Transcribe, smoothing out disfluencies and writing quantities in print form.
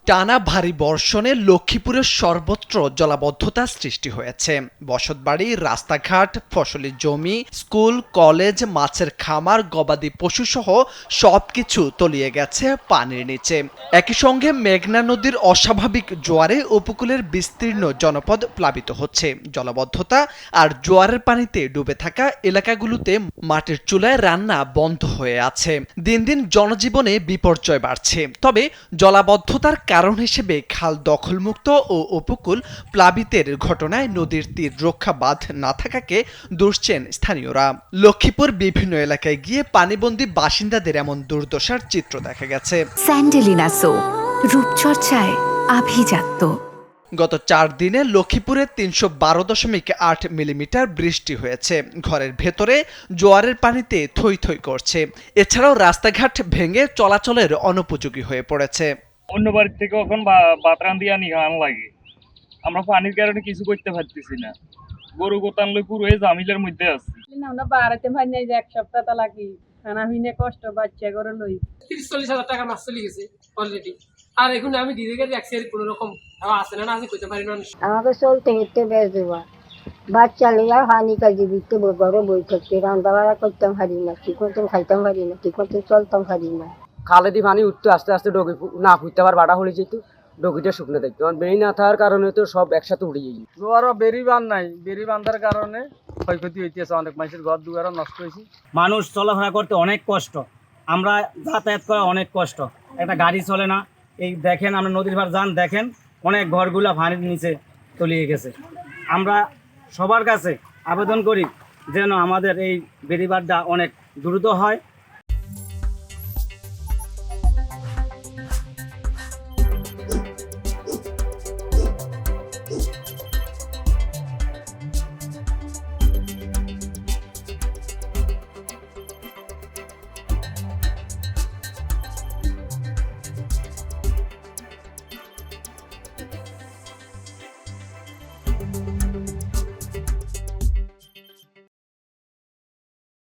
টানা ভারী বর্ষণে লক্ষ্মীপুরের সর্বত্র জলাবদ্ধতা সৃষ্টি হয়েছে। বসতবাড়ি, রাস্তাঘাট, ফসলি জমি, স্কুল, কলেজ, মাছের খামার, গবাদি পশুসহ সবকিছু তলিয়ে গেছে পানির নিচে। একই সঙ্গে মেঘনা নদীর অস্বাভাবিক জোয়ারে উপকূলের বিস্তীর্ণ জনপদ প্লাবিত হচ্ছে। জলাবদ্ধতা আর জোয়ারের পানিতে ডুবে থাকা এলাকাগুলোতে মাটির চুলায় রান্না বন্ধ হয়ে আছে। দিন দিন জনজীবনে বিপর্যয় বাড়ছে। তবে জলাবদ্ধতার কারণ হিসেবে খাল দখলমুক্ত ও উপকূল প্লাবিতের ঘটনায় নদীর তীর রক্ষা বাঁধ না থাকাকে দুষছেন স্থানীয়রা। লক্ষ্মীপুর বিভিন্ন এলাকায় গিয়ে পানিবন্দী বাসিন্দাদের এমন দুর্দশার চিত্র দেখা গেছে। স্যান্ডেলিনা সো, রূপচর্চায় আভিজাত্য। গত 4 দিনে লক্ষ্মীপুরে 312.8 মিলিমিটার বৃষ্টি হয়েছে। ঘরের ভেতরে জোয়ারের পানিতে থই থই করছে। এছাড়াও রাস্তাঘাট ভেঙে চলাচলের অনুপযোগী হয়ে পড়েছে। অন্য বাড়ির থেকে এখন বাতরান দিয়ে নিহান লাগে। আমরা পানির কারণে কিছু করতে পারতেছি না। গরু গোতান লই পুরো জামিলের মধ্যে আছে। আমরা বাড়াতে পারি না, যে এক সপ্তাহ তো লাগি খানা ভিনে কষ্ট বাচ্চা করে লই। 30-40 হাজার টাকা মাছ চলে গেছে অলরেডি। আর এখন আমি দিদি গেছি এক সেরি কোনো রকম আসে না আছে করতে পারি না। আমাকে চলতে হেঁটে বেশ দেওয়া বাচ্চা লিয়া হানি কাজে দিতে ঘরে বই থাকতে রান্না বাড়া করতাম পারি না, ঠিক মতন খাইতাম পারি না, ঠিক মতন চলতাম পারি না। খালে দিয়ে পানি উঠতে আস্তে আস্তে ডগি না ফুটতে আবার বাড়া হয়ে যেত, ডগিটা শুকনো থাকতো। আর বেরি না থাকার কারণে তো সব একসাথে উড়ে যাই। জোয়ারও বেরি বান নাই, বেরি বান্ধার কারণে ক্ষয়ক্ষতি হইতেছে, অনেক মানুষের ঘর দুয়ারও নষ্ট হয়েছে। মানুষ চলাফেরা করতে অনেক কষ্ট, আমরা যাতায়াত করা অনেক কষ্ট, একটা গাড়ি চলে না। এই দেখেন, আমরা নদীর পাড় যান, দেখেন অনেক ঘরগুলো পানির নিচে তলিয়ে গেছে। আমরা সবার কাছে আবেদন করি যেন আমাদের এই বেড়িবাঁধটা অনেক দ্রুত হয়।